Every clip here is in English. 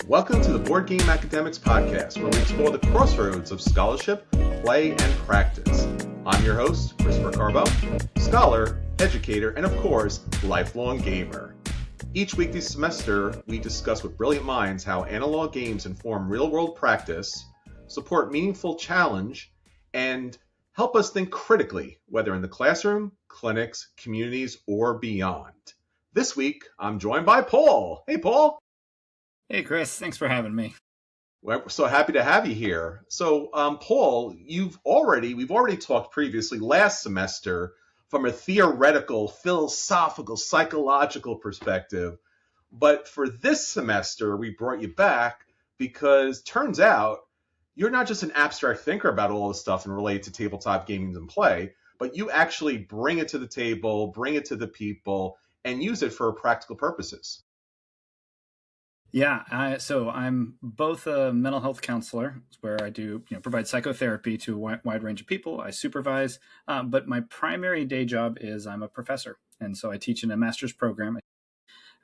Welcome to the Board Game Academics Podcast, where we explore the crossroads of scholarship, play, and practice. I'm your host, Christopher Carbone, scholar, educator, and of course, lifelong gamer. Each week this semester, we discuss with brilliant minds how analog games inform real-world practice, support meaningful challenge, and help us think critically, whether in the classroom, clinics, communities, or beyond. This week, I'm joined by Paul. Hey, Paul. Hey, Chris. Thanks for having me. We're so happy to have you here. So, Paul, we've already talked previously last semester from a theoretical, philosophical, psychological perspective. But for this semester, we brought you back because turns out you're not just an abstract thinker about all this stuff and related to tabletop gaming and play, but you actually bring it to the table, bring it to the people, and use it for practical purposes. Yeah, so I'm both a mental health counselor, where I do provide psychotherapy to a wide range of people. I supervise, but my primary day job is I'm a professor, and so I teach in a master's program. I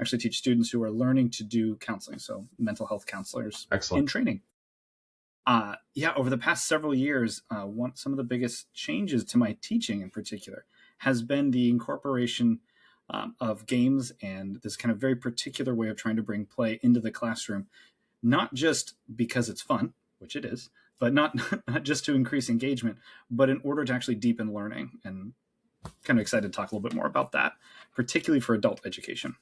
actually teach students who are learning to do counseling, so mental health counselors. Excellent. In training. Over the past several years, some of the biggest changes to my teaching in particular has been the incorporation of games and this kind of very particular way of trying to bring play into the classroom, not just because it's fun, which it is, but not just to increase engagement, but in order to actually deepen learning. And kind of excited to talk a little bit more about that, particularly for adult education.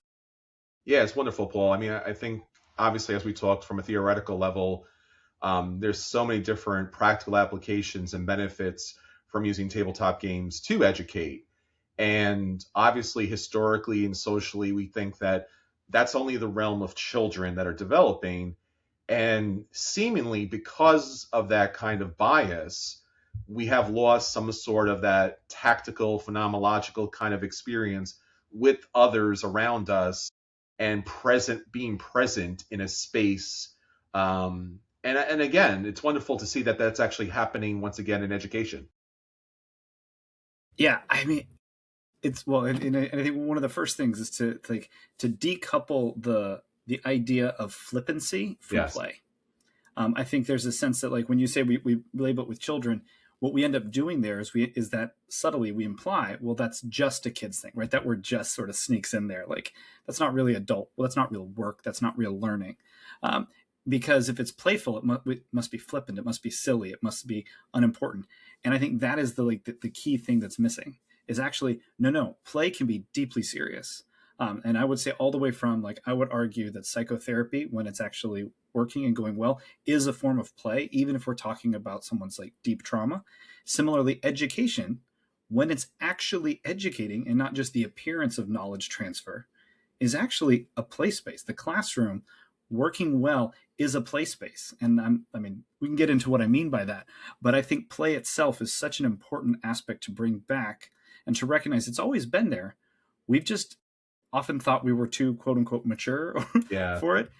Yeah, it's wonderful, Paul. I mean, I think obviously as we talked from a theoretical level, there's so many different practical applications and benefits from using tabletop games to educate. And obviously, historically and socially, we think that that's only the realm of children that are developing. And seemingly, because of that kind of bias, we have lost some sort of that tactical, phenomenological kind of experience with others around us and being present in a space. And again, it's wonderful to see that that's actually happening once again in education. Yeah, I mean, and I think one of the first things is to decouple the idea of flippancy from play. I think there's a sense that when you say we label it with children, what we end up doing there is that subtly we imply, well, that's just a kid's thing, right? That word just sort of sneaks in there. That's not really adult. Well, that's not real work. That's not real learning. Because if it's playful, it must be flippant. It must be silly. It must be unimportant. And I think that is the key thing that's missing. Is actually, no, play can be deeply serious. And I would say all the way from, I would argue that psychotherapy, when it's actually working and going well, is a form of play, even if we're talking about someone's deep trauma. Similarly, education, when it's actually educating and not just the appearance of knowledge transfer, is actually a play space. The classroom working well is a play space. And we can get into what I mean by that, but I think play itself is such an important aspect to bring back and to recognize it's always been there. We've just often thought we were too, quote unquote, mature for it.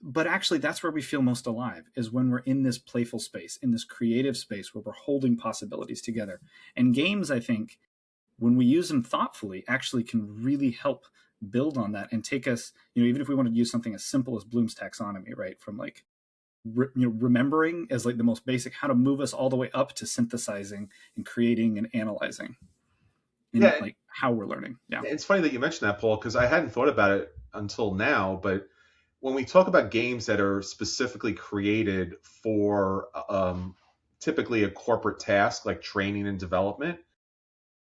But actually, that's where we feel most alive, is when we're in this playful space, in this creative space where we're holding possibilities together. And games, I think, when we use them thoughtfully, actually can really help build on that and take us, even if we want to use something as simple as Bloom's taxonomy, right? From remembering as the most basic, how to move us all the way up to synthesizing and creating and analyzing. How we're learning. Yeah. It's funny that you mentioned that, Paul, because I hadn't thought about it until now. But when we talk about games that are specifically created for typically a corporate task like training and development,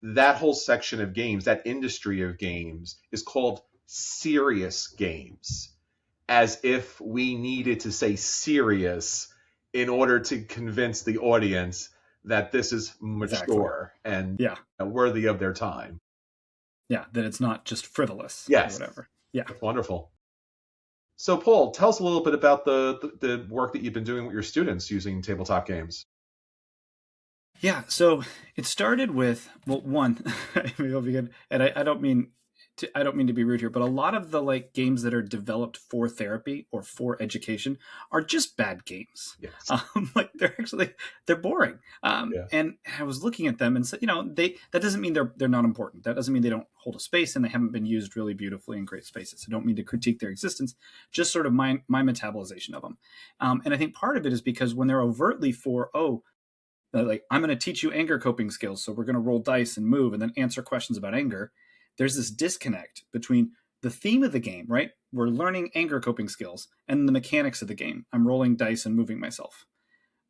that whole section of games, that industry of games, is called serious games, as if we needed to say serious in order to convince the audience that this is mature and worthy of their time. Yeah, that it's not just frivolous or whatever. Yeah. That's wonderful. So, Paul, tell us a little bit about the work that you've been doing with your students using tabletop games. Yeah, so it started with, one, maybe I'll begin, and I don't mean I don't mean to be rude here, but a lot of the like games that are developed for therapy or for education are just bad games. Yes. Like they're boring. Yeah. And I was looking at them and said, that doesn't mean they're not important. That doesn't mean they don't hold a space and they haven't been used really beautifully in great spaces. I don't mean to critique their existence, just sort of my metabolization of them. And I think part of it is because when they're overtly like I'm going to teach you anger coping skills, so we're going to roll dice and move and then answer questions about anger. There's this disconnect between the theme of the game, right? We're learning anger coping skills, and the mechanics of the game. I'm rolling dice and moving myself,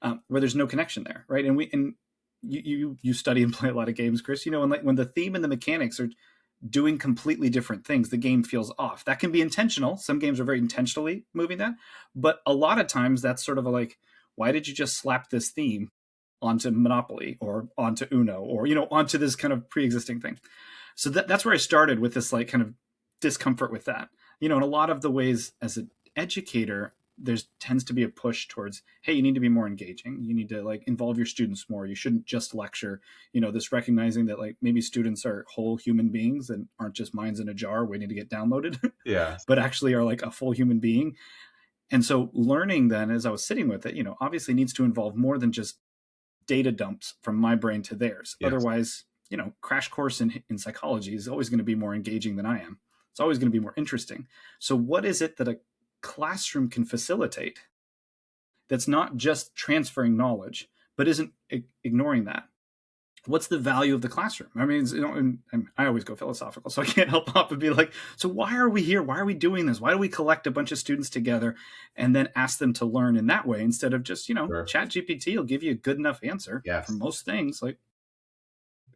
where there's no connection there, right? And you study and play a lot of games, Chris. When the theme and the mechanics are doing completely different things, the game feels off. That can be intentional. Some games are very intentionally moving that, but a lot of times that's sort of why did you just slap this theme onto Monopoly or onto Uno or onto this kind of pre-existing thing? So that's where I started with this like kind of discomfort with that. In a lot of the ways as an educator, there tends to be a push towards, hey, you need to be more engaging. You need to like involve your students more. You shouldn't just lecture, this recognizing that like maybe students are whole human beings and aren't just minds in a jar waiting to get downloaded, Yeah. but actually are like a full human being. And so learning then, as I was sitting with it, obviously needs to involve more than just data dumps from my brain to theirs. Yes. Otherwise, crash course in psychology is always going to be more engaging than I am. It's always going to be more interesting. So what is it that a classroom can facilitate that's not just transferring knowledge, but isn't ignoring that? What's the value of the classroom? I mean, and I always go philosophical, so I can't help but be like, so why are we here? Why are we doing this? Why do we collect a bunch of students together and then ask them to learn in that way instead of just, sure. Chat GPT will give you a good enough answer for most things,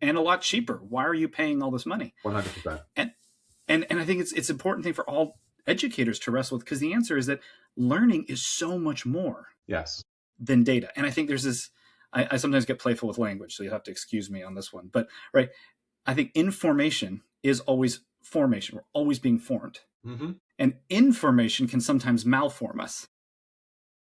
and a lot cheaper. Why are you paying all this money? 100%. And I think it's an important thing for all educators to wrestle with, because the answer is that learning is so much more than data. And I think there's this, I sometimes get playful with language, so you'll have to excuse me on this one. But right, I think information is always formation. We're always being formed. Mm-hmm. And information can sometimes malform us.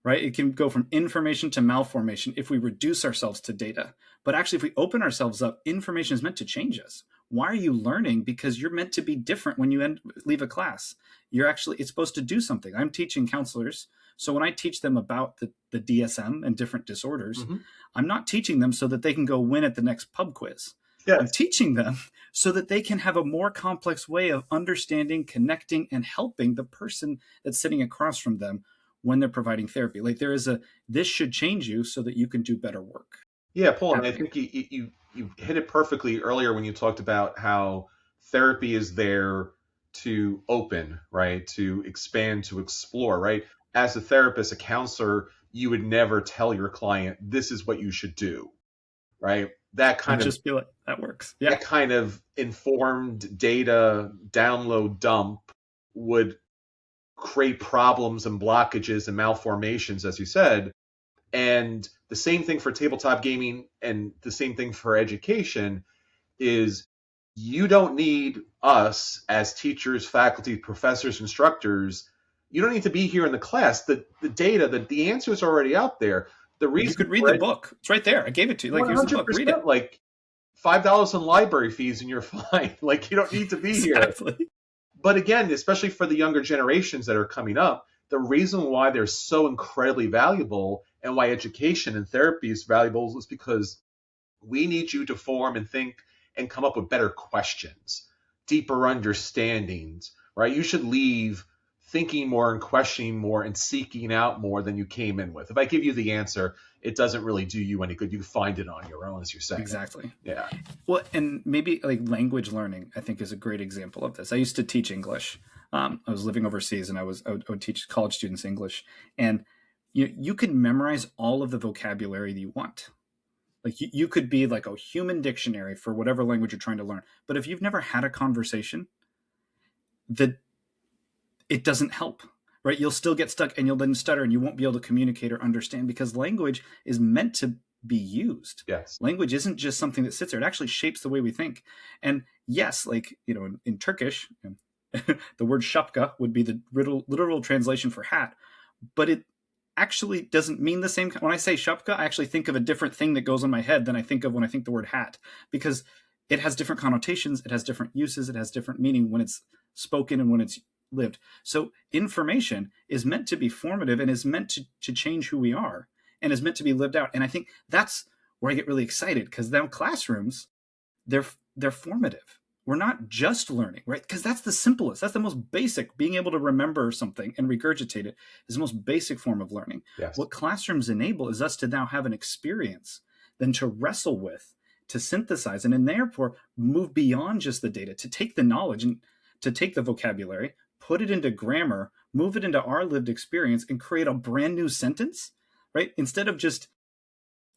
Right? It can go from information to malformation if we reduce ourselves to data. But actually, if we open ourselves up, information is meant to change us. Why are you learning? Because you're meant to be different when you leave a class. It's supposed to do something. I'm teaching counselors. So when I teach them about the DSM and different disorders, mm-hmm. I'm not teaching them so that they can go win at the next pub quiz. Yes. I'm teaching them so that they can have a more complex way of understanding, connecting, and helping the person that's sitting across from them when they're providing therapy. Like this should change you so that you can do better work. Yeah, Paul, and I think you hit it perfectly earlier when you talked about how therapy is there to open, right? To expand, to explore, right? As a therapist, a counselor, you would never tell your client, this is what you should do, right? That kind of just feel like that works. Yeah. That kind of informed data download dump would create problems and blockages and malformations, as you said. And the same thing for tabletop gaming and the same thing for education is you don't need us as teachers, faculty, professors, instructors. You don't need to be here in the class. The data, the answers are already out there. The reason you could read the book. It's right there. I gave it to you. Like, here's the book. Read it. Like $5 in library fees and you're fine. Like, you don't need to be here. But again, especially for the younger generations that are coming up, the reason why they're so incredibly valuable and why education and therapy is valuable is because we need you to form and think and come up with better questions, deeper understandings, right? You should leave thinking more and questioning more and seeking out more than you came in with. If I give you the answer, it doesn't really do you any good. You find it on your own, as you're saying. Exactly. Yeah. Well, and maybe like language learning, I think, is a great example of this. I used to teach English. I was living overseas, and I would teach college students English. And you can memorize all of the vocabulary that you want. Like you could be like a human dictionary for whatever language you're trying to learn. But if you've never had a conversation, it doesn't help, right? You'll still get stuck and you'll then stutter and you won't be able to communicate or understand, because language is meant to be used. Yes. Language isn't just something that sits there. It actually shapes the way we think. And yes, like, in Turkish, the word shapka would be the literal translation for hat, but it actually doesn't mean the same. When I say shapka, I actually think of a different thing that goes on my head than I think of when I think the word hat, because it has different connotations, it has different uses, it has different meaning when it's spoken and when it's lived. So information is meant to be formative and is meant to change who we are and is meant to be lived out. And I think that's where I get really excited, because now classrooms, they're formative. We're not just learning, right? Because that's the simplest, that's the most basic. Being able to remember something and regurgitate it is the most basic form of learning. Yes. What classrooms enable is us to now have an experience, then to wrestle with, to synthesize, and therefore move beyond just the data, to take the knowledge and to take the vocabulary, put it into grammar, move it into our lived experience, and create a brand new sentence, right? Instead of just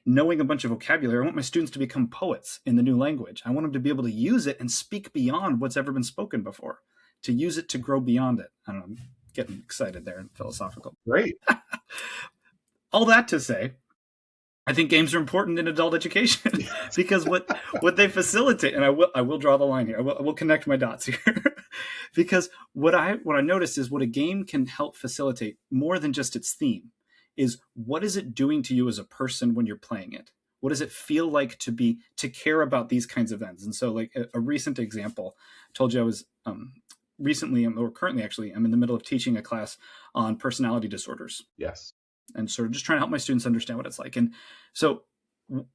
knowing a bunch of vocabulary, I want my students to become poets in the new language. I want them to be able to use it and speak beyond what's ever been spoken before, to use it to grow beyond it. I don't know, I'm getting excited there and philosophical. Great. All that to say, I think games are important in adult education because what they facilitate, and I will draw the line here. I will connect my dots here, because what I noticed is what a game can help facilitate more than just its theme is, what is it doing to you as a person when you're playing it? What does it feel like to care about these kinds of ends? And so, like a recent example, I told you I was currently actually, I'm in the middle of teaching a class on personality disorders. Yes. And sort of just trying to help my students understand what it's like. And so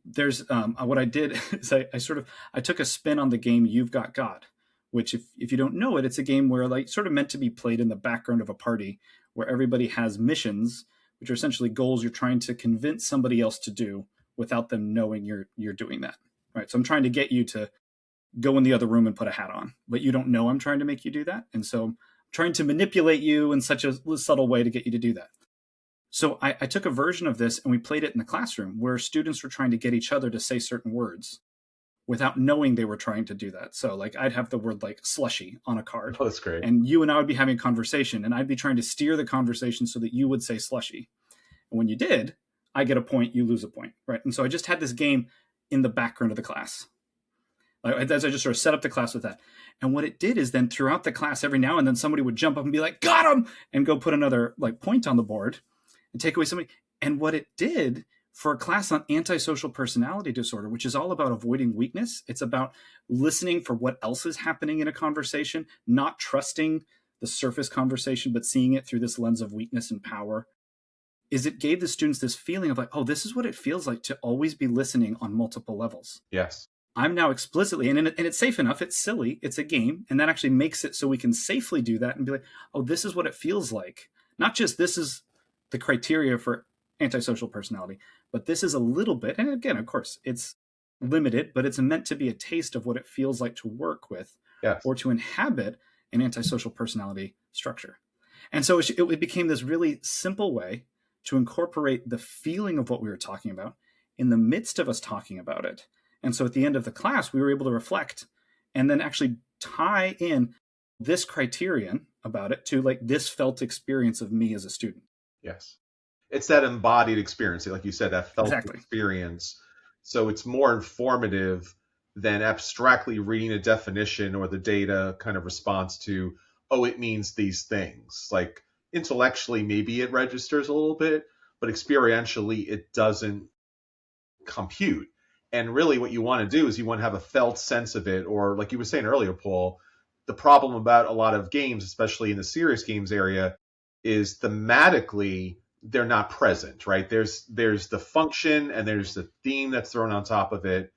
there's what I did is I took a spin on the game You've Got God, which if you don't know it, it's a game where, like, sort of meant to be played in the background of a party where everybody has missions, which are essentially goals you're trying to convince somebody else to do without them knowing you're doing that, right? So I'm trying to get you to go in the other room and put a hat on, but you don't know I'm trying to make you do that. And so I'm trying to manipulate you in such a subtle way to get you to do that. So I took a version of this and we played it in the classroom where students were trying to get each other to say certain words without knowing they were trying to do that. So, like, I'd have the word like slushy on a card. Oh, that's great. And you and I would be having a conversation and I'd be trying to steer the conversation so that you would say slushy. And when you did, I get a point, you lose a point, right? And so I just had this game in the background of the class. As I just sort of set up the class with that. And what it did is then throughout the class, every now and then somebody would jump up and be like, got him, and go put another like point on the board and take away somebody. And what it did for a class on antisocial personality disorder, which is all about avoiding weakness, it's about listening for what else is happening in a conversation, not trusting the surface conversation, but seeing it through this lens of weakness and power, is it gave the students this feeling of like, oh, this is what it feels like to always be listening on multiple levels. Yes. I'm now explicitly, and it's safe enough, it's silly, it's a game, and that actually makes it so we can safely do that and be like, oh, this is what it feels like. Not just this is the criteria for antisocial personality, but this is a little bit, and again, of course, it's limited, but it's meant to be a taste of what it feels like to work with or to inhabit an antisocial personality structure. And so it became this really simple way to incorporate the feeling of what we were talking about in the midst of us talking about it. And so at the end of the class, we were able to reflect and then actually tie in this criterion about it to like this felt experience of me as a student. Yes. It's that embodied experience, like you said, that felt experience. So it's more informative than abstractly reading a definition or the data kind of response to, oh, it means these things. Like intellectually, maybe it registers a little bit, but experientially, it doesn't compute. And really what you want to do is you want to have a felt sense of it, or like you were saying earlier, Paul, the problem about a lot of games, especially in the serious games area, is thematically they're not present, right? There's the function and there's the theme that's thrown on top of it,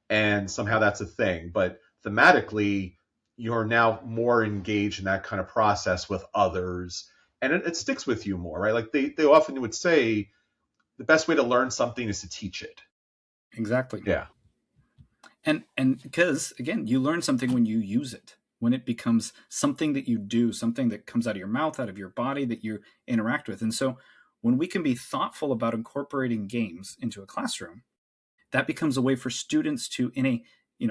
and somehow that's a thing. But thematically, you're now more engaged in that kind of process with others, and it sticks with you more, right? Like they often would say the best way to learn something is to teach it. Exactly. Yeah. And because, again, you learn something when you use it, when it becomes something that you do, something that comes out of your mouth, out of your body, that you interact with. And so when we can be thoughtful about incorporating games into a classroom, that becomes a way for students to, in a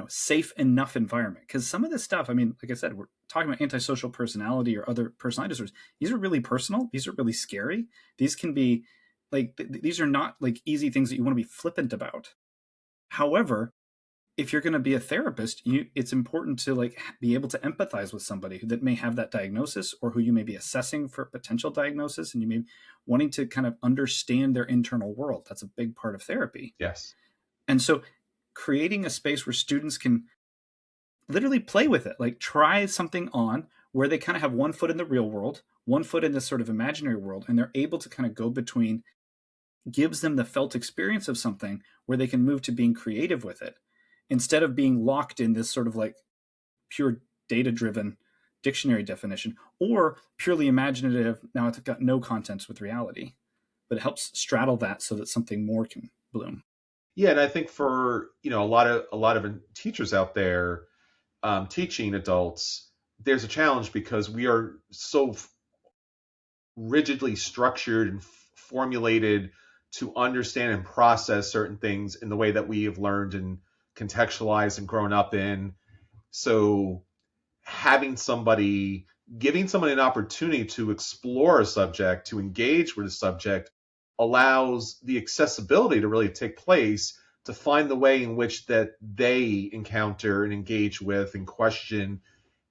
safe enough environment. Because some of this stuff, I mean, like I said, we're talking about antisocial personality or other personality disorders. These are really personal. These are really scary. These can be like, these are not like easy things that you want to be flippant about. However, if you're going to be a therapist, it's important to like be able to empathize with somebody that may have that diagnosis, or who you may be assessing for potential diagnosis, and you may be wanting to kind of understand their internal world. That's a big part of therapy. Yes. And so creating a space where students can literally play with it. Like try something on where they kind of have one foot in the real world, one foot in this sort of imaginary world, and they're able to kind of go between, gives them the felt experience of something where they can move to being creative with it instead of being locked in this sort of like pure data driven dictionary definition or purely imaginative. Now it's got no contents with reality, but it helps straddle that so that something more can bloom. Yeah, and I think for a lot of teachers out there teaching adults, there's a challenge because we are so rigidly structured and formulated to understand and process certain things in the way that we have learned and contextualized and grown up in. So giving somebody an opportunity to explore a subject, to engage with a subject, allows the accessibility to really take place, to find the way in which that they encounter and engage with and question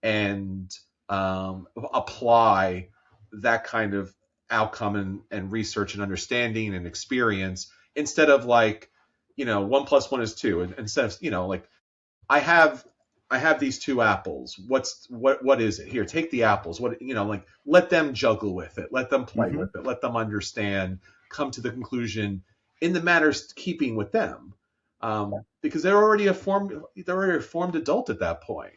and apply that kind of outcome and research and understanding and experience, instead of like, 1 + 1 is 2. And instead of, like, I have these 2 apples. What is it? Here, take the apples. What, like, let them juggle with it. Let them play with it. Let them understand, come to the conclusion in the matters keeping with them. Because they're already a formed adult at that point.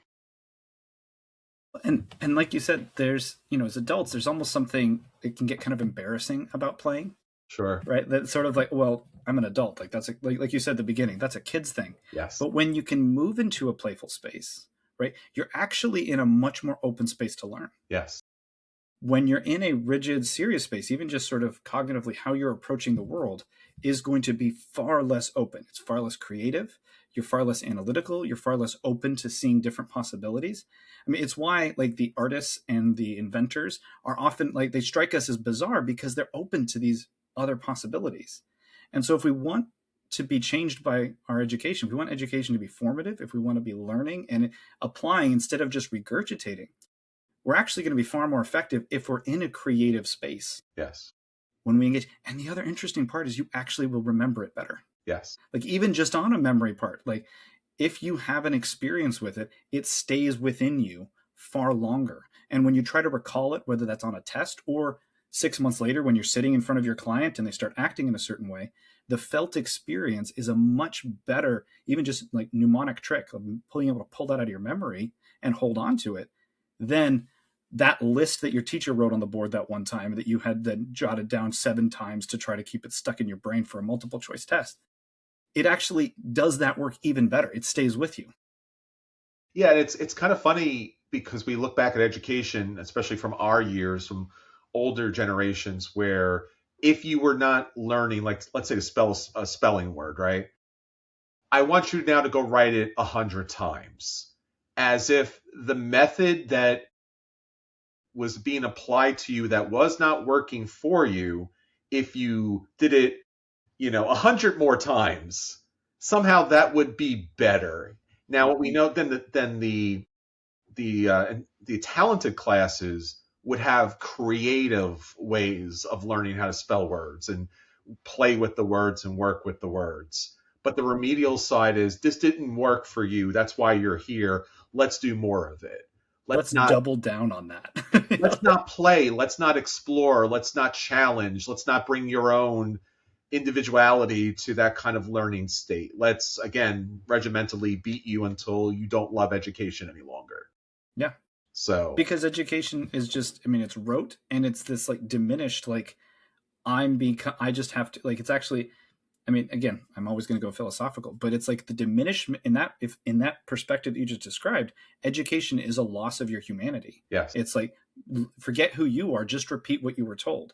And like you said, there's, as adults, there's almost something that can get kind of embarrassing about playing. Sure. Right. That's sort of like, well, I'm an adult. Like that's like you said at the beginning, that's a kid's thing. Yes. But when you can move into a playful space, right, you're actually in a much more open space to learn. Yes. When you're in a rigid, serious space, even just sort of cognitively how you're approaching the world is going to be far less open. It's far less creative. You're far less analytical. You're far less open to seeing different possibilities. I mean, it's why like the artists and the inventors are often like, they strike us as bizarre because they're open to these other possibilities. And so if we want to be changed by our education, if we want education to be formative, if we want to be learning and applying instead of just regurgitating, we're actually going to be far more effective if we're in a creative space. Yes. When we engage. And the other interesting part is you actually will remember it better. Yes. Like even just on a memory part, like if you have an experience with it, it stays within you far longer. And when you try to recall it, whether that's on a test or 6 months later when you're sitting in front of your client and they start acting in a certain way, the felt experience is a much better, even just like mnemonic trick of being able to pull that out of your memory and hold on to it, than that list that your teacher wrote on the board that one time that you had then jotted down 7 times to try to keep it stuck in your brain for a multiple choice test. It actually does that work even better. It stays with you. Yeah, and it's kind of funny because we look back at education, especially from our years, from older generations, where if you were not learning, like let's say to spell a spelling word, right? I want you now to go write it 100 times, as if the method that was being applied to you that was not working for you, if you did it, 100 more times, somehow that would be better. Now, what we know then the talented classes would have creative ways of learning how to spell words and play with the words and work with the words. But the remedial side is, this didn't work for you. That's why you're here. Let's do more of it. Let's not double down on that. Let's not play. Let's not explore. Let's not challenge. Let's not bring your own individuality to that kind of learning state. Let's, again, regimentally beat you until you don't love education any longer. Yeah. So because education is just, it's rote and it's this like diminished, like I just have to, like, it's actually, again, I'm always going to go philosophical, but it's like the diminishment in that, if in that perspective that you just described, education is a loss of your humanity. Yes. It's like, forget who you are, just repeat what you were told.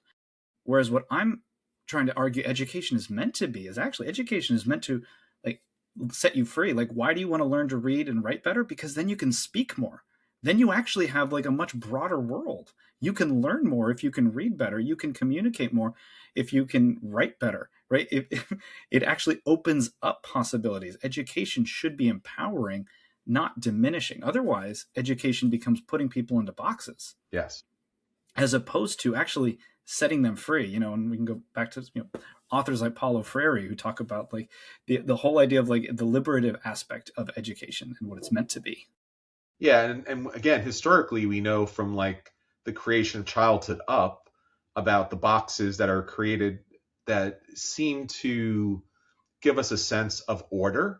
Whereas what I'm trying to argue education is meant to be is actually education is meant to like set you free. Like, why do you want to learn to read and write better? Because then you can speak more. Then you actually have like a much broader world. You can learn more if you can read better. You can communicate more if you can write better, right? It actually opens up possibilities. Education should be empowering, not diminishing. Otherwise, education becomes putting people into boxes. Yes. As opposed to actually setting them free, and we can go back to, authors like Paulo Freire who talk about like the whole idea of like the liberative aspect of education and what it's meant to be. Yeah, and again, historically, we know from like the creation of childhood up about the boxes that are created that seem to give us a sense of order,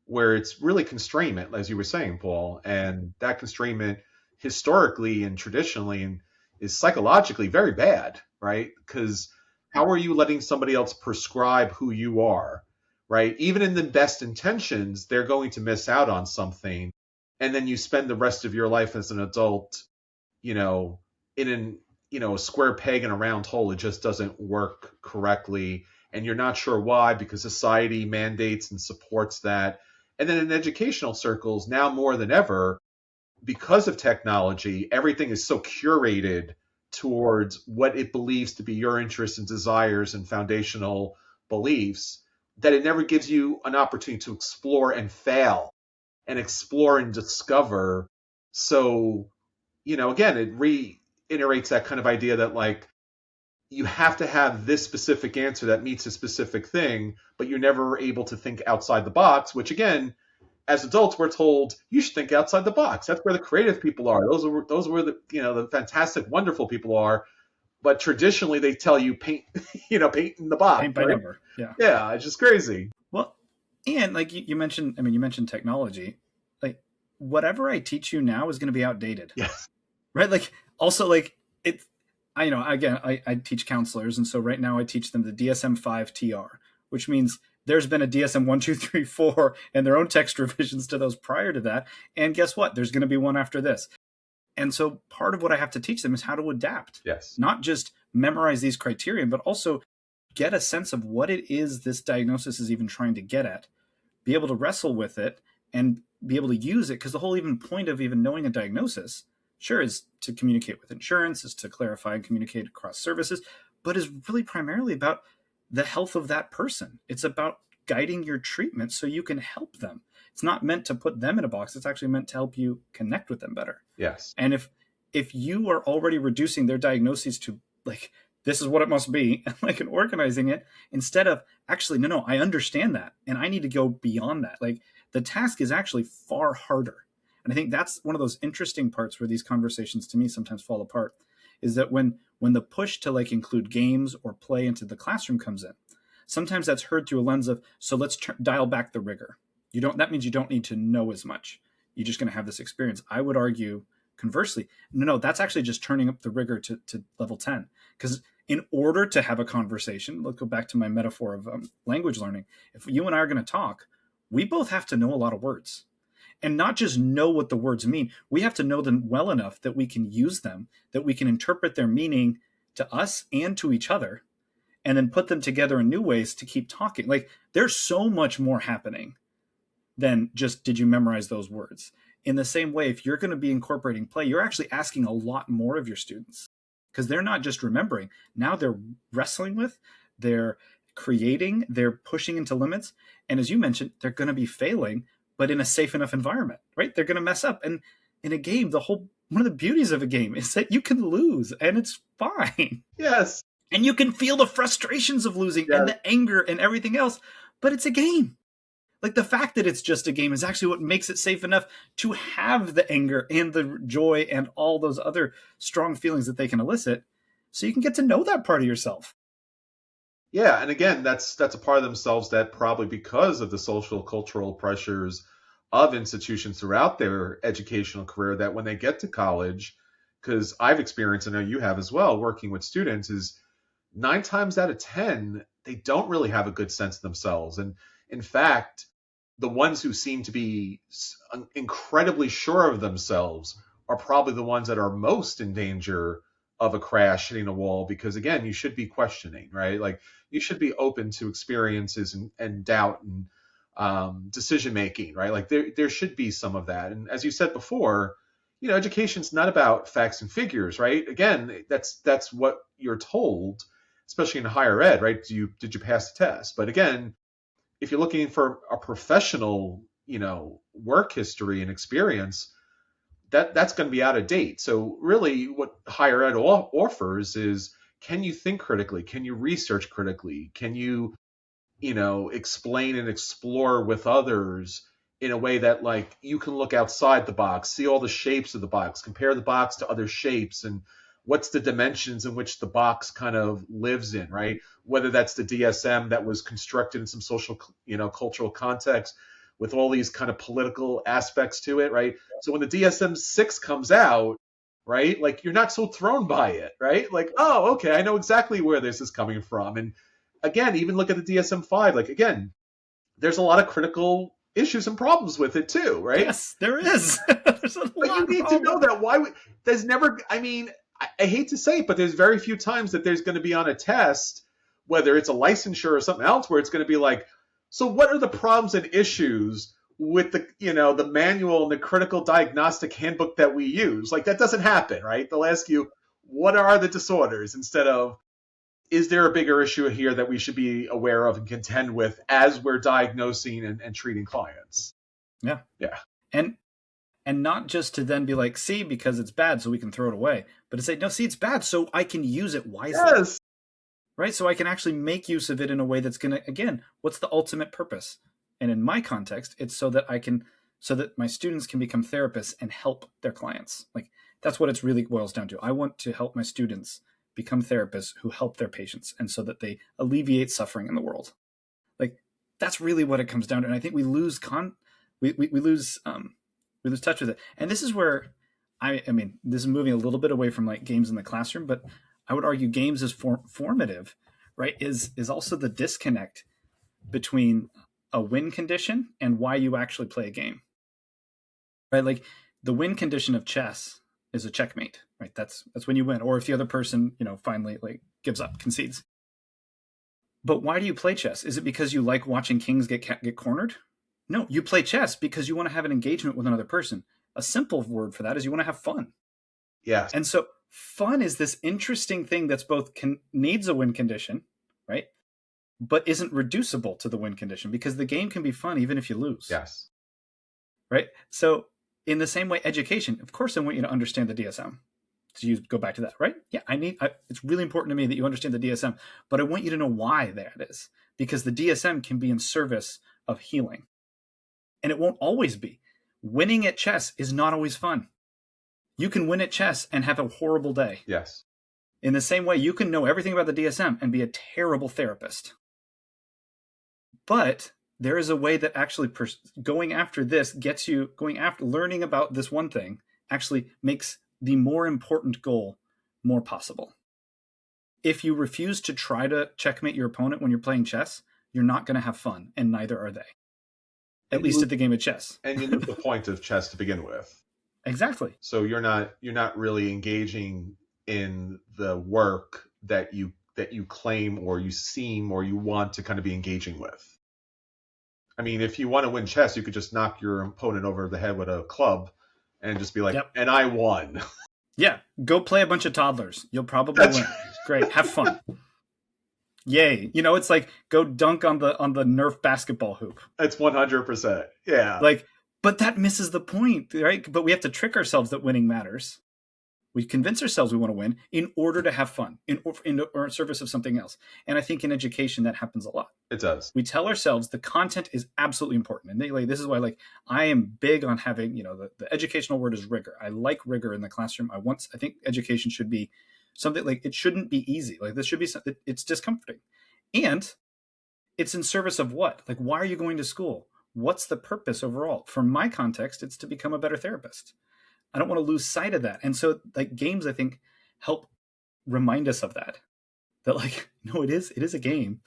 where it's really constrainment, as you were saying, Paul, and that constrainment historically and traditionally is psychologically very bad, right? Because how are you letting somebody else prescribe who you are, right? Even in the best intentions, they're going to miss out on something, and then you spend the rest of your life as an adult, you know, in an a square peg in a round hole. It just doesn't work correctly, and you're not sure why, because society mandates and supports that. And then in educational circles, now more than ever, because of technology, everything is so curated towards what it believes to be your interests and desires and foundational beliefs that it never gives you an opportunity to explore and fail and explore and discover. So, again, it reiterates that kind of idea that like you have to have this specific answer that meets a specific thing, but you're never able to think outside the box, which again, as adults, we're told you should think outside the box. That's where the creative people are. Those are where the fantastic, wonderful people are. But traditionally, they tell you paint, paint in the box. Paint by number. Yeah. Yeah, it's just crazy. Well, and like you mentioned, you mentioned technology. Like whatever I teach you now is going to be outdated. Yes. Right. Like also like it. I teach counselors, and so right now I teach them the DSM-5 TR, which means there's been a DSM 1, 2, 3, 4 and their own text revisions to those prior to that. And guess what? There's going to be one after this. And so part of what I have to teach them is how to adapt. Yes. Not just memorize these criteria, but also get a sense of what it is this diagnosis is even trying to get at, be able to wrestle with it and be able to use it. Because the whole even point of even knowing a diagnosis, sure, is to communicate with insurance, is to clarify and communicate across services, but is really primarily about the health of that person. It's about guiding your treatment so you can help them. It's not meant to put them in a box. It's actually meant to help you connect with them better. Yes. And if you are already reducing their diagnoses to like, this is what it must be, like, and organizing it instead of actually, no, I understand that. And I need to go beyond that. Like the task is actually far harder. And I think that's one of those interesting parts where these conversations to me sometimes fall apart, is that when the push to like include games or play into the classroom comes in, sometimes that's heard through a lens of, so let's dial back the rigor. That means you don't need to know as much. You're just going to have this experience. I would argue conversely, no, that's actually just turning up the rigor to level 10. Because in order to have a conversation, let's go back to my metaphor of language learning. If you and I are going to talk, we both have to know a lot of words. And not just know what the words mean. We have to know them well enough that we can use them, that we can interpret their meaning to us and to each other, and then put them together in new ways to keep talking. Like there's so much more happening than just, did you memorize those words? In the same way, if you're going to be incorporating play, you're actually asking a lot more of your students, because they're not just remembering. Now they're wrestling with, they're creating, they're pushing into limits. And as you mentioned, they're going to be failing, but in a safe enough environment, right? They're going to mess up. And in a game, one of the beauties of a game is that you can lose and it's fine. Yes. And you can feel the frustrations of losing and the anger and everything else, but it's a game. Like the fact that it's just a game is actually what makes it safe enough to have the anger and the joy and all those other strong feelings that they can elicit, so you can get to know that part of yourself. Yeah, and again, that's a part of themselves that probably because of the social cultural pressures of institutions throughout their educational career, that when they get to college, because I've experienced, I know you have as well, working with students, is 9 times out of 10, they don't really have a good sense of themselves. And in fact, the ones who seem to be incredibly sure of themselves are probably the ones that are most in danger of a crash hitting a wall, because again, you should be questioning, right? Like you should be open to experiences and doubt and decision making, right? Like there should be some of that. And as you said before, education's not about facts and figures, right? Again, that's what you're told, especially in higher ed, right? Did you pass the test? But again, if you're looking for a professional, work history and experience, that's going to be out of date. So really what higher ed offers is, can you think critically? Can you research critically? Can you, explain and explore with others in a way that like you can look outside the box, see all the shapes of the box, compare the box to other shapes, and what's the dimensions in which the box kind of lives in, right? Whether that's the DSM that was constructed in some social, cultural context with all these kind of political aspects to it, right? So when the DSM-6 comes out, right, like you're not so thrown by it, right? Like, oh, okay, I know exactly where this is coming from. And again, even look at the DSM-5, like again, there's a lot of critical issues and problems with it too, right? Yes, there is. There's a lot. But you need to know that. There's never, I mean, I hate to say it, but there's very few times that there's going to be on a test, whether it's a licensure or something else, where it's going to be like, so what are the problems and issues with the manual and the critical diagnostic handbook that we use? Like that doesn't happen, right? They'll ask you, what are the disorders, instead of, is there a bigger issue here that we should be aware of and contend with as we're diagnosing and treating clients? Yeah. Yeah. And not just to then be like, see, because it's bad, so we can throw it away, but to say, no, see, it's bad, so I can use it wisely. Yes. Right? So I can actually make use of it in a way that's going to, again, what's the ultimate purpose? And in my context, it's so that my students can become therapists and help their clients. Like that's what it's really boils down to. I want to help my students become therapists who help their patients, and so that they alleviate suffering in the world. Like that's really what it comes down to. And I think we lose we lose touch with it. And this is where I mean, this is moving a little bit away from like games in the classroom, but I would argue games as formative, right, is also the disconnect between a win condition and why you actually play a game, right? Like the win condition of chess is a checkmate, right? That's when you win, or if the other person, finally like gives up, concedes. But why do you play chess? Is it because you like watching kings get cornered? No, you play chess because you want to have an engagement with another person. A simple word for that is you want to have fun. Yes. And so fun is this interesting thing that's both needs a win condition, right? But isn't reducible to the win condition, because the game can be fun even if you lose. Yes. Right? So in the same way, education, of course, I want you to understand the DSM. So go back to that, right? Yeah, it's really important to me that you understand the DSM, but I want you to know why that is, because the DSM can be in service of healing. And it won't always be. Winning at chess is not always fun. You can win at chess and have a horrible day. Yes. In the same way, you can know everything about the DSM and be a terrible therapist. But there is a way that actually going after this gets you, learning about this one thing actually makes the more important goal more possible. If you refuse to try to checkmate your opponent when you're playing chess, you're not going to have fun, and neither are they. At least at the game of chess. And you lose the point of chess to begin with. Exactly. So you're not really engaging in the work that you claim or you seem or you want to kind of be engaging with. I mean, if you want to win chess, you could just knock your opponent over the head with a club and just be like, yep. And I won. Yeah. Go play a bunch of toddlers. You'll probably win. Great. Have fun. Yay. It's like go dunk on the Nerf basketball hoop. It's 100%. Yeah. But that misses the point, right? But we have to trick ourselves that winning matters. We convince ourselves we want to win in order to have fun, in service of something else. And I think in education that happens a lot. It does. We tell ourselves the content is absolutely important. And this is why I am big on having, the educational word is rigor. I like rigor in the classroom. I think education should be something it shouldn't be easy. This should be something, it's discomforting. And it's in service of what? Why are you going to school? What's the purpose overall? For my context, it's to become a better therapist. I don't want to lose sight of that. And so games, I think, help remind us of that. That no, it is a game,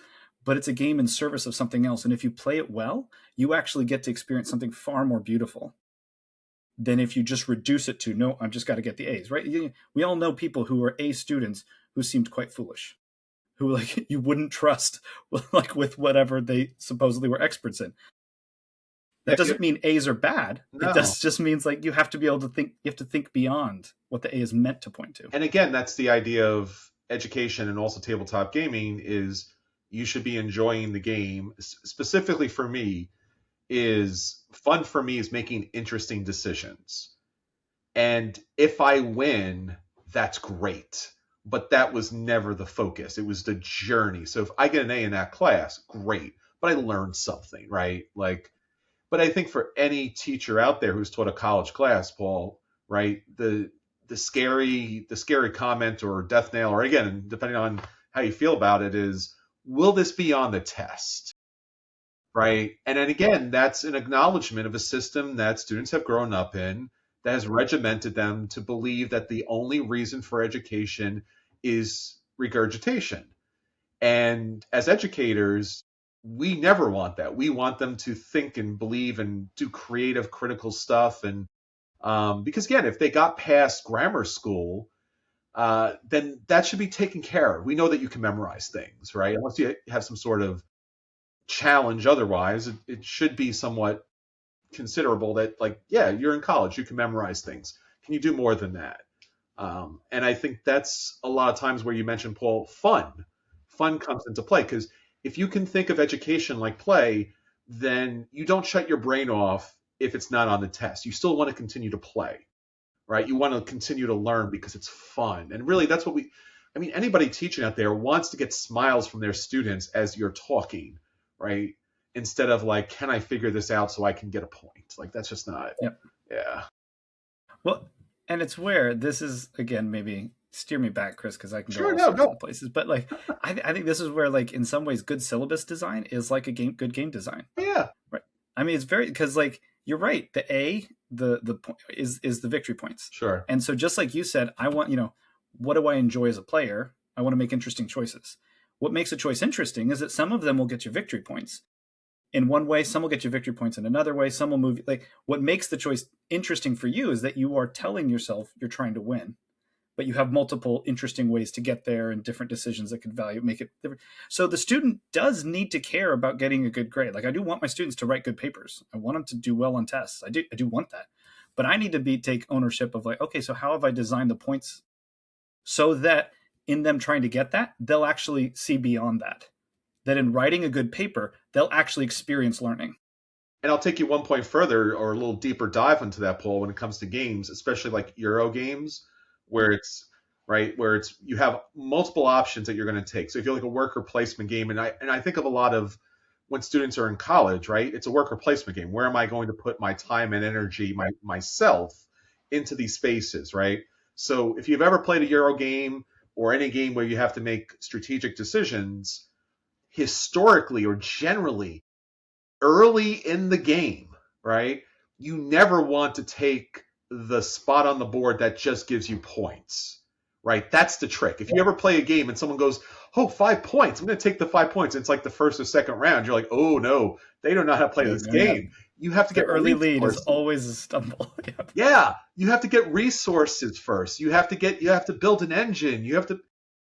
but it's a game in service of something else. And if you play it well, you actually get to experience something far more beautiful than if you just reduce it to, no, I've just got to get the A's, right? We all know people who are A students who seemed quite foolish, who you wouldn't trust with whatever they supposedly were experts in. That doesn't mean A's are bad. No. It just means you have to be able to think, you have to think beyond what the A is meant to point to. And again, that's the idea of education and also tabletop gaming is you should be enjoying the game. Specifically for me, is fun for me is making interesting decisions. And if I win, that's great. But that was never the focus. It was the journey. So if I get an A in that class, great. But I learned something, right? But I think for any teacher out there who's taught a college class, Paul, right, the scary comment or death nail, or again, depending on how you feel about it, is, will this be on the test? Right. And then again, that's an acknowledgement of a system that students have grown up in that has regimented them to believe that the only reason for education is regurgitation. And as educators, we never want that. We want them to think and believe and do creative, critical stuff. And because again, if they got past grammar school, then that should be taken care of. We know that you can memorize things, right? Unless you have some sort of challenge otherwise, it should be somewhat considerable that, like, yeah, you're in college, you can memorize things. Can you do more than that? And I think that's a lot of times where you mentioned, Paul, fun comes into play, because if you can think of education like play, then you don't shut your brain off if it's not on the test. You still want to continue to play, right? You want to continue to learn because it's fun. And really, that's what anybody teaching out there wants to get smiles from their students as you're talking, right? Instead of like, can I figure this out so I can get a point? Like, that's just not, Yep. Yeah. Well, and it's where this is, again, maybe steer me back, Chris, because I can Sure, go all sorts of places. But like, I think this is where, like, in some ways, good syllabus design is like good game design. Yeah. Right. I mean, it's very, because like, you're right. The A, the point is the victory points. Sure. And so just like you said, I want, what do I enjoy as a player? I want to make interesting choices. What makes a choice interesting is that some of them will get you victory points in one way, some will get you victory points in another way, some will move. Like, what makes the choice interesting for you is that you are telling yourself you're trying to win, but you have multiple interesting ways to get there and different decisions that could make it different. So the student does need to care about getting a good grade. Like, I do want my students to write good papers. I want them to do well on tests. I do want that. But I need to take ownership of, like, okay, so how have I designed the points so that in them trying to get that, they'll actually see beyond that. That in writing a good paper, they'll actually experience learning. And I'll take you one point further, or a little deeper dive into that, Paul, when it comes to games, especially like Euro games, where it's you have multiple options that you're going to take. So if you're like a worker placement game, and I think of a lot of when students are in college, right? It's a worker placement game. Where am I going to put my time and energy, myself into these spaces, right? So if you've ever played a Euro game or any game where you have to make strategic decisions, historically or generally early in the game, right, you never want to take the spot on the board that just gives you points, right? That's the trick. If you ever play a game and someone goes, oh, 5 points, I'm going to take the 5 points. It's like the first or second round. You're like, oh, no, they don't know how to play this game. You have to get early lead is always a stumble. Yeah, you have to get resources first. You have to build an engine.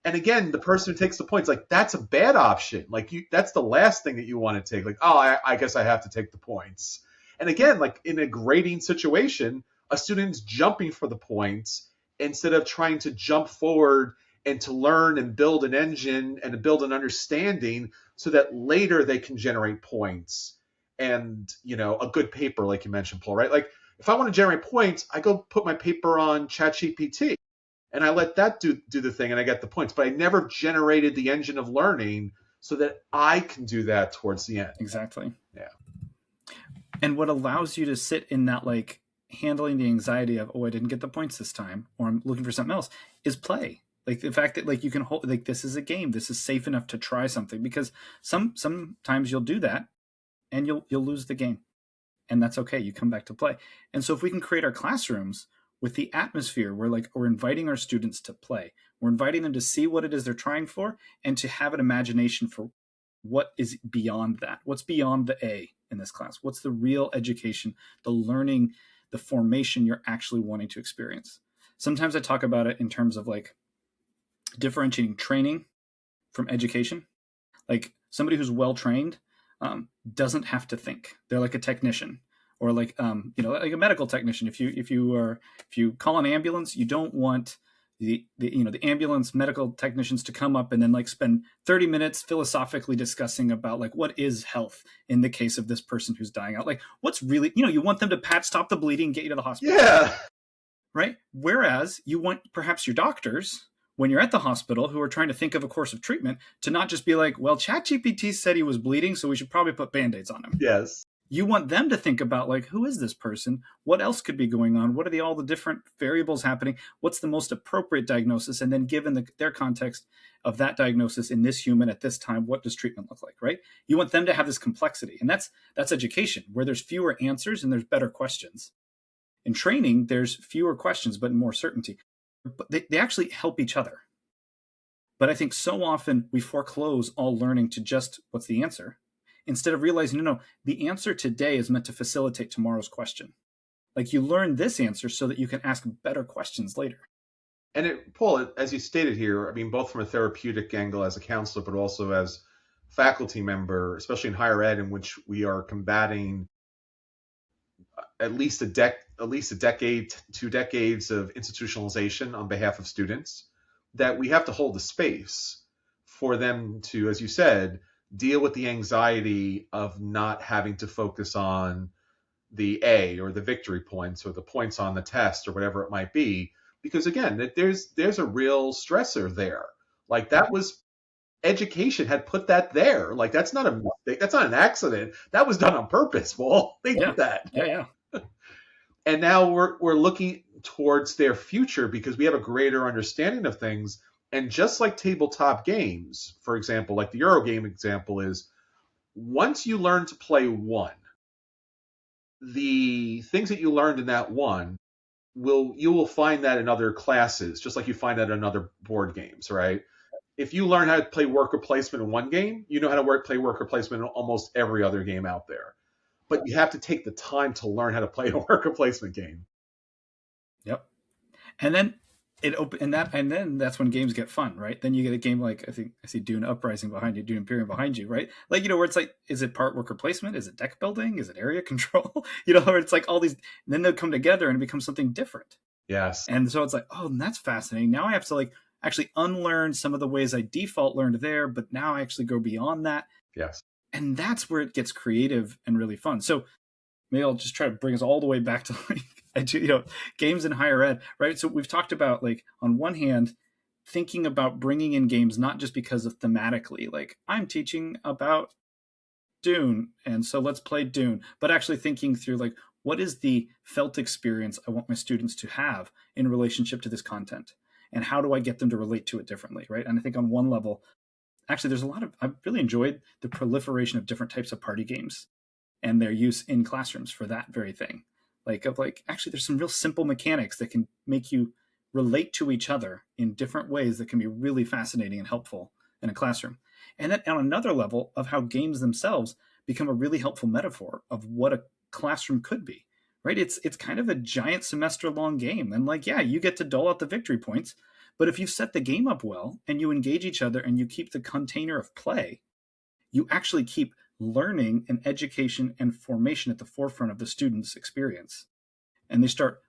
And again, the person who takes the points, like, that's a bad option. Like, that's the last thing that you want to take. Like, oh, I guess I have to take the points. And again, like in a grading situation, a student's jumping for the points instead of trying to jump forward and to learn and build an engine and to build an understanding so that later they can generate points and, a good paper, like you mentioned, Paul, right? Like, if I want to generate points, I go put my paper on ChatGPT. And I let that do the thing, and I get the points. But I never generated the engine of learning so that I can do that towards the end. Exactly. Yeah. And what allows you to sit in that, like, handling the anxiety of, oh, I didn't get the points this time, or I'm looking for something else, is play. Like, the fact that, like, you can hold, like, this is a game. This is safe enough to try something, because sometimes you'll do that and you'll lose the game, and that's okay. You come back to play. And so if we can create our classrooms with the atmosphere where, like, we're inviting our students to play, we're inviting them to see what it is they're trying for and to have an imagination for what is beyond that. What's beyond the A in this class? What's the real education, the learning, the formation you're actually wanting to experience? Sometimes I talk about it in terms of, like, differentiating training from education. Like, somebody who's well-trained doesn't have to think. They're like a technician. Or like, like a medical technician. If you call an ambulance, you don't want the ambulance medical technicians to come up and then, like, spend 30 minutes philosophically discussing about, like, what is health in the case of this person who's dying out. Like, what's really, you want them to stop the bleeding, get you to the hospital. Yeah. Right. Whereas you want perhaps your doctors, when you're at the hospital, who are trying to think of a course of treatment, to not just be like, well, ChatGPT said he was bleeding, so we should probably put Band-Aids on him. Yes. You want them to think about, like, who is this person? What else could be going on? What are all the different variables happening? What's the most appropriate diagnosis? And then given their context of that diagnosis in this human at this time, what does treatment look like, right? You want them to have this complexity. And that's education, where there's fewer answers and there's better questions. In training, there's fewer questions, but more certainty. But they actually help each other. But I think so often we foreclose all learning to just what's the answer, instead of realizing, no, the answer today is meant to facilitate tomorrow's question. Like, you learn this answer so that you can ask better questions later. And Paul, as you stated here, I mean, both from a therapeutic angle as a counselor, but also as faculty member, especially in higher ed, in which we are combating at least a decade, 2 decades of institutionalization on behalf of students, that we have to hold the space for them to, as you said, deal with the anxiety of not having to focus on the A or the victory points or the points on the test or whatever it might be. Because again, there's a real stressor there. Like, that was, education had put that there. Like, that's not a mistake. That's not an accident. That was done on purpose, Paul. They did that. Yeah. And now we're looking towards their future because we have a greater understanding of things. And just like tabletop games, for example, like the Eurogame example is, once you learn to play one, the things that you learned in that one, you will find that in other classes, just like you find that in other board games, right? If you learn how to play worker placement in one game, you know how to play worker placement in almost every other game out there. But you have to take the time to learn how to play a worker placement game. Yep. And then then that's when games get fun, right? Then you get a game like, I think I see Dune Uprising behind you, Dune Imperium behind you, right? Like, where it's like, is it part worker placement? Is it deck building? Is it area control? Where it's like all these, then they'll come together and it becomes something different. Yes. And so it's like, oh, that's fascinating. Now I have to, like, actually unlearn some of the ways I default learned there, but now I actually go beyond that. Yes. And that's where it gets creative and really fun. So maybe I'll just try to bring us all the way back to, like, games in higher ed, right? So we've talked about, like, on one hand, thinking about bringing in games, not just because of thematically, like, I'm teaching about Dune, and so let's play Dune, but actually thinking through, like, what is the felt experience I want my students to have in relationship to this content? And how do I get them to relate to it differently, right? And I think on one level, actually, I've really enjoyed the proliferation of different types of party games and their use in classrooms for that very thing. Actually, there's some real simple mechanics that can make you relate to each other in different ways that can be really fascinating and helpful in a classroom. And then on another level of how games themselves become a really helpful metaphor of what a classroom could be, right? It's kind of a giant semester-long game. And, like, yeah, you get to dole out the victory points, but if you set the game up well and you engage each other and you keep the container of play, you actually keep learning and education and formation at the forefront of the student's experience. And they start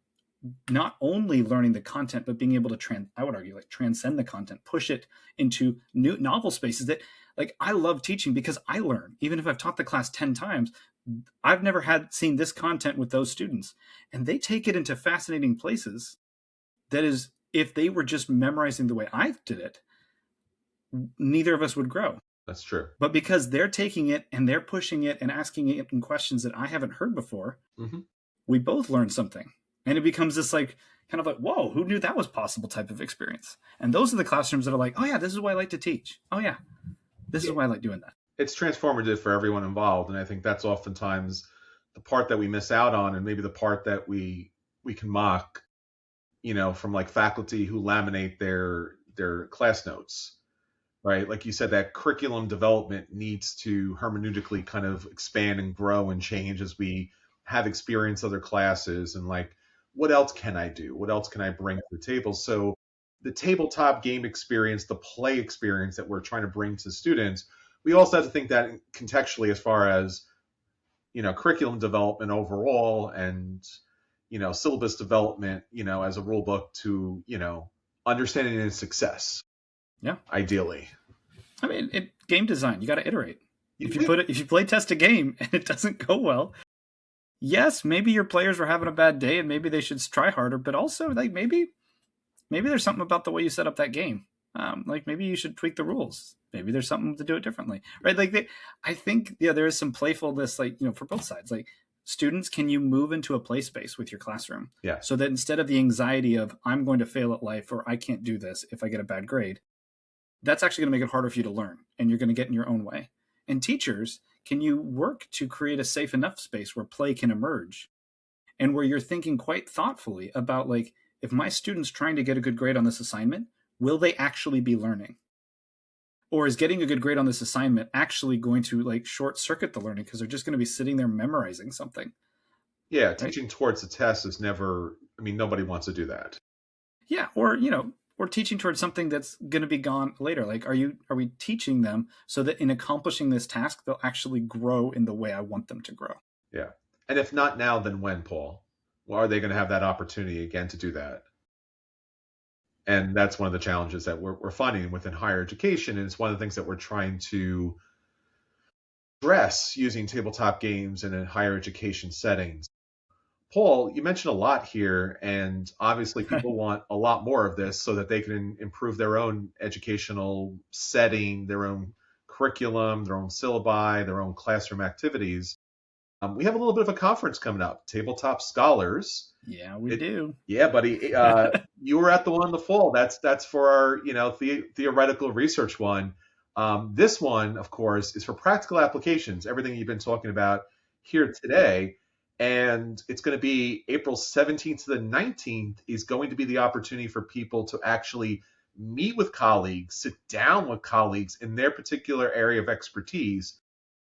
not only learning the content, but being able to, I would argue, like, transcend the content, push it into new novel spaces that, like, I love teaching because I learn. Even if I've taught the class 10 times, I've never seen this content with those students. And they take it into fascinating places that is, if they were just memorizing the way I did it, neither of us would grow. That's true. But because they're taking it and they're pushing it and asking it in questions that I haven't heard before, we both learn something. And it becomes this, like, kind of like, whoa, who knew that was possible type of experience? And those are the classrooms that are like, oh yeah, this is why I like to teach. Oh yeah, this is why I like doing that. It's transformative for everyone involved. And I think that's oftentimes the part that we miss out on, and maybe the part that we can mock, from, like, faculty who laminate their class notes. Right, like you said, that curriculum development needs to hermeneutically kind of expand and grow and change as we have experienced other classes, and, like, what else can I do? What else can I bring to the table? So the tabletop game experience, the play experience that we're trying to bring to students, we also have to think that contextually as far as, curriculum development overall and, syllabus development, as a rule book to, understanding and success. Yeah. Ideally. I mean, game design, you got to iterate. If you play test a game and it doesn't go well, yes, maybe your players were having a bad day and maybe they should try harder, but also, like, maybe there's something about the way you set up that game. Like, maybe you should tweak the rules. maybe there's something to do it differently, right? Like I think, yeah, there is some playfulness, like, for both sides. Like, students, can you move into a play space with your classroom? Yeah. So that instead of the anxiety of I'm going to fail at life or I can't do this if I get a bad grade, that's actually going to make it harder for you to learn, and you're going to get in your own way. And teachers, can you work to create a safe enough space where play can emerge and where you're thinking quite thoughtfully about, like, if my student's trying to get a good grade on this assignment, will they actually be learning? Or is getting a good grade on this assignment actually going to, like, short circuit the learning because they're just going to be sitting there memorizing something? Yeah, right? Teaching towards the test is never, nobody wants to do that. Yeah, or, or teaching towards something that's going to be gone later. Like, are we teaching them so that in accomplishing this task, they'll actually grow in the way I want them to grow? Yeah. And if not now, then when, Paul? Well, are they going to have that opportunity again to do that? And that's one of the challenges that we're finding within higher education. And it's one of the things that we're trying to address using tabletop games in a higher education settings. Paul, you mentioned a lot here, and obviously people want a lot more of this so that they can improve their own educational setting, their own curriculum, their own syllabi, their own classroom activities. We have a little bit of a conference coming up, Tabletop Scholars. Yeah, we do. Yeah, buddy. You were at the one in the fall. That's for our theoretical research one. This one, of course, is for practical applications. Everything you've been talking about here today, and it's going to be April 17th to the 19th is going to be the opportunity for people to actually meet with colleagues, sit down with colleagues in their particular area of expertise,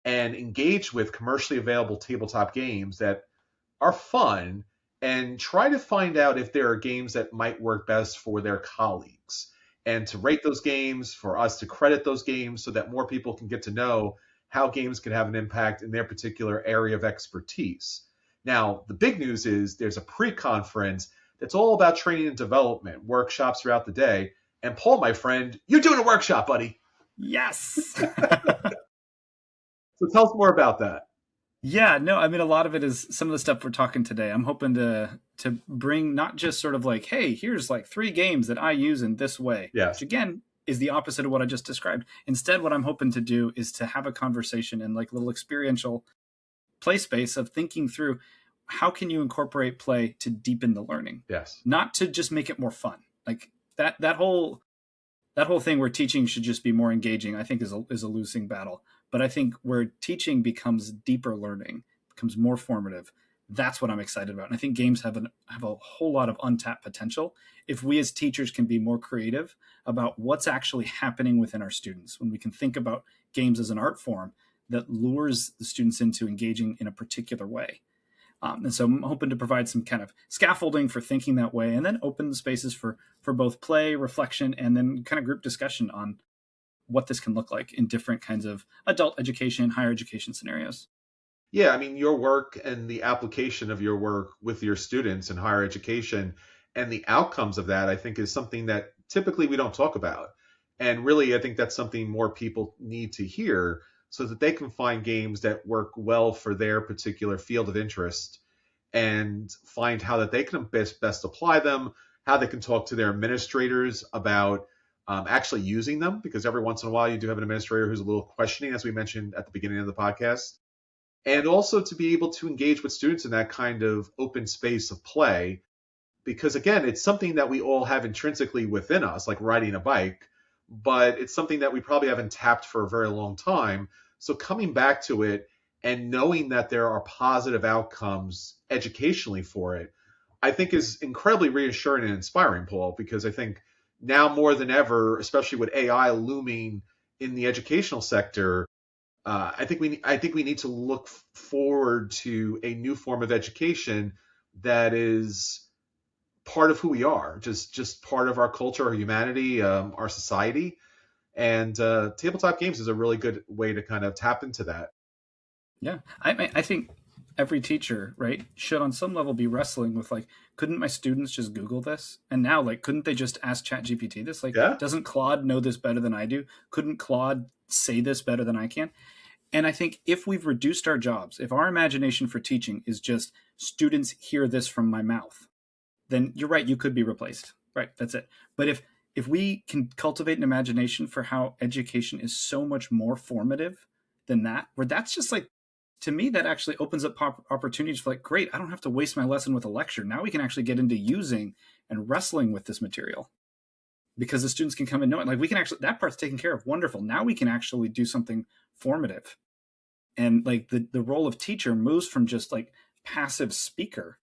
and engage with commercially available tabletop games that are fun, and try to find out if there are games that might work best for their colleagues, and to rate those games, for us to credit those games so that more people can get to know how games can have an impact in their particular area of expertise. Now, the big news is there's a pre-conference that's all about training and development, workshops throughout the day. And Paul, my friend, you're doing a workshop, buddy. Yes. So tell us more about that. Yeah, no, a lot of it is some of the stuff we're talking today. I'm hoping to bring not just sort of like, hey, here's like 3 games that I use in this way. Yes. Which again is the opposite of what I just described. Instead, what I'm hoping to do is to have a conversation and like little experiential play space of thinking through how can you incorporate play to deepen the learning. Yes. Not to just make it more fun. Like that whole thing where teaching should just be more engaging, I think is a losing battle. But I think where teaching becomes deeper learning, becomes more formative, that's what I'm excited about. And I think games have a whole lot of untapped potential if we as teachers can be more creative about what's actually happening within our students, when we can think about games as an art form that lures the students into engaging in a particular way. And so I'm hoping to provide some kind of scaffolding for thinking that way, and then open the spaces for both play, reflection, and then kind of group discussion on what this can look like in different kinds of adult education, higher education scenarios. Yeah, your work and the application of your work with your students in higher education and the outcomes of that, I think, is something that typically we don't talk about. And really, I think that's something more people need to hear so that they can find games that work well for their particular field of interest and find how that they can best apply them, how they can talk to their administrators about actually using them, because every once in a while you do have an administrator who's a little questioning, as we mentioned at the beginning of the podcast. And also to be able to engage with students in that kind of open space of play, because again, it's something that we all have intrinsically within us, like riding a bike, but it's something that we probably haven't tapped for a very long time. So coming back to it and knowing that there are positive outcomes educationally for it, I think is incredibly reassuring and inspiring, Paul, because I think now more than ever, especially with AI looming in the educational sector, I think we need to look forward to a new form of education that is part of who we are, just part of our culture, our humanity, our society. And tabletop games is a really good way to kind of tap into that. Yeah, I think every teacher, right, should on some level be wrestling with, like, couldn't my students just Google this? And now, like, couldn't they just ask ChatGPT this? Like, Yeah. Doesn't Claude know this better than I do? Couldn't Claude say this better than I can? And I think if we've reduced our jobs, if our imagination for teaching is just students hear this from my mouth, then you're right, you could be replaced. Right, that's it. But if if we can cultivate an imagination for how education is so much more formative than that, where that's just like, to me, that actually opens up opportunities for like, great, I don't have to waste my lesson with a lecture. Now we can actually get into using and wrestling with this material, because the students can come and know it. Like, we can actually, that part's taken care of. Wonderful. Now we can actually do something formative. And like the role of teacher moves from just like passive speaker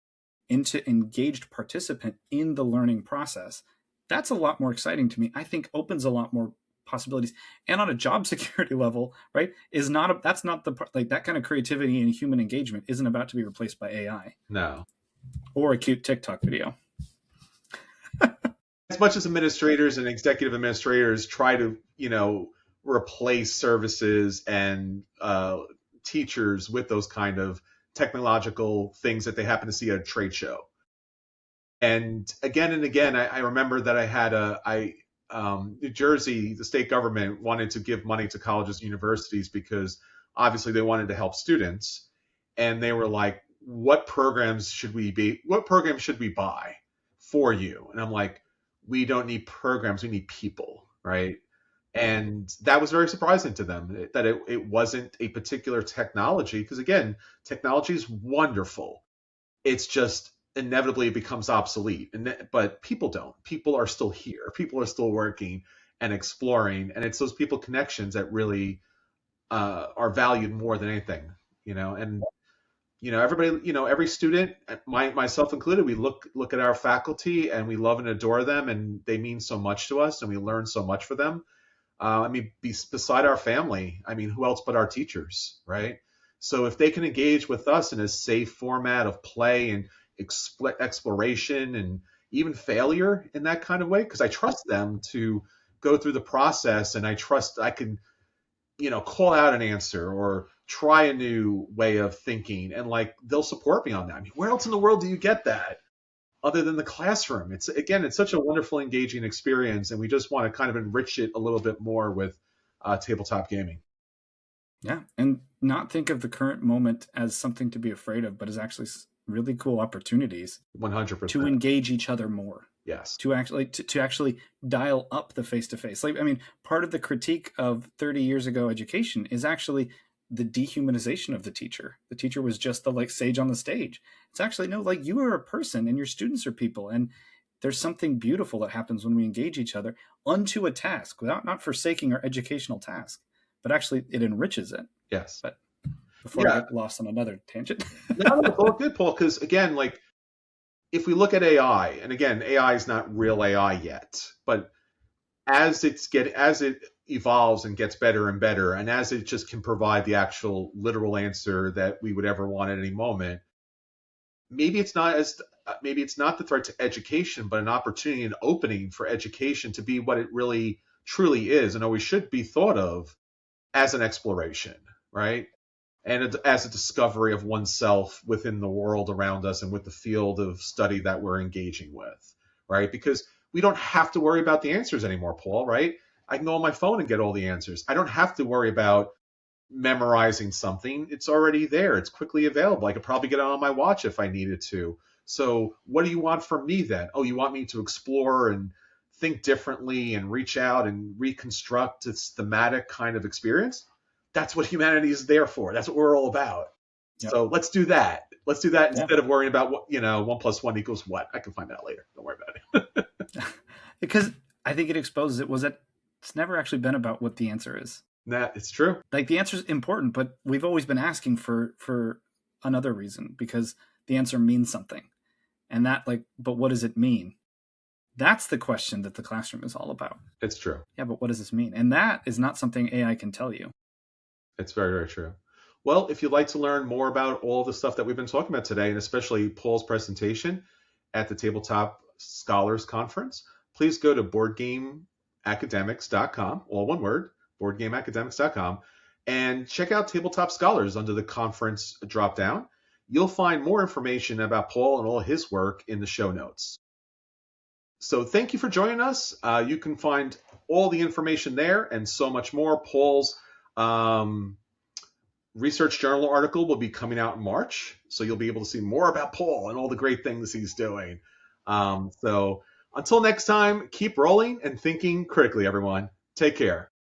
into engaged participant in the learning process. That's a lot more exciting to me. I think opens a lot more possibilities. And on a job security level, right, that's not the, like, that kind of creativity and human engagement isn't about to be replaced by AI. No. Or a cute TikTok video. As much as administrators and executive administrators try to, replace services and teachers with those kind of technological things that they happen to see at a trade show. And again, I remember that I had New Jersey, the state government wanted to give money to colleges and universities because obviously they wanted to help students. And they were like, what programs should we buy for you? And I'm like, we don't need programs, we need people, right? And that was very surprising to them, that it wasn't a particular technology, because again, technology is wonderful. It's just inevitably it becomes obsolete. But people don't. People are still here. People are still working and exploring. And it's those people connections that really are valued more than anything, And everybody, every student, myself included, we look at our faculty and we love and adore them, and they mean so much to us, and we learn so much from them. Beside our family, who else but our teachers, right? So if they can engage with us in a safe format of play and exploration and even failure in that kind of way, because I trust them to go through the process, and I trust I can, call out an answer or try a new way of thinking, and like they'll support me on that. Where else in the world do you get that other than the classroom? It's such a wonderful, engaging experience, and we just want to kind of enrich it a little bit more with tabletop gaming. Yeah, and not think of the current moment as something to be afraid of, but as actually really cool opportunities 100% to engage each other more. Yes. To actually dial up the face-to-face. Part of the critique of 30 years ago education is actually the dehumanization of the teacher. The teacher was just the sage on the stage. It's actually, no, you are a person and your students are people. And there's something beautiful that happens when we engage each other unto a task, without not forsaking our educational task, but actually it enriches it. Yes. But before I get lost on another tangent. No, it's all good, Paul, because again, if we look at AI, and again, AI is not real AI yet, but as it evolves and gets better and better, and as it just can provide the actual literal answer that we would ever want at any moment, maybe it's not the threat to education, but an opportunity, an opening for education to be what it really truly is, and always should be thought of as an exploration, right? And as a discovery of oneself within the world around us and with the field of study that we're engaging with, right? Because we don't have to worry about the answers anymore, Paul, right? I can go on my phone and get all the answers. I don't have to worry about memorizing something. It's already there. It's quickly available. I could probably get it on my watch if I needed to. So what do you want from me then? Oh, you want me to explore and think differently and reach out and reconstruct this thematic kind of experience? That's what humanity is there for. That's what we're all about. Yep. So let's do that. Let's do that instead of worrying about what, 1 + 1 = what. I can find that later. Don't worry about it. Because I think it exposes it's never actually been about what the answer is. It's true. The answer is important, but we've always been asking for another reason, because the answer means something. And that but what does it mean? That's the question that the classroom is all about. It's true. Yeah, but what does this mean? And that is not something AI can tell you. It's very, very true. Well, if you'd like to learn more about all the stuff that we've been talking about today, and especially Paul's presentation at the Tabletop Scholars Conference, please go to boardgameacademics.com, all one word, boardgameacademics.com, and check out Tabletop Scholars under the conference dropdown. You'll find more information about Paul and all his work in the show notes. So thank you for joining us. You can find all the information there and so much more. Paul's research journal article will be coming out in March, so you'll be able to see more about Paul and all the great things he's doing. So Until next time, keep rolling and thinking critically, everyone. Take care.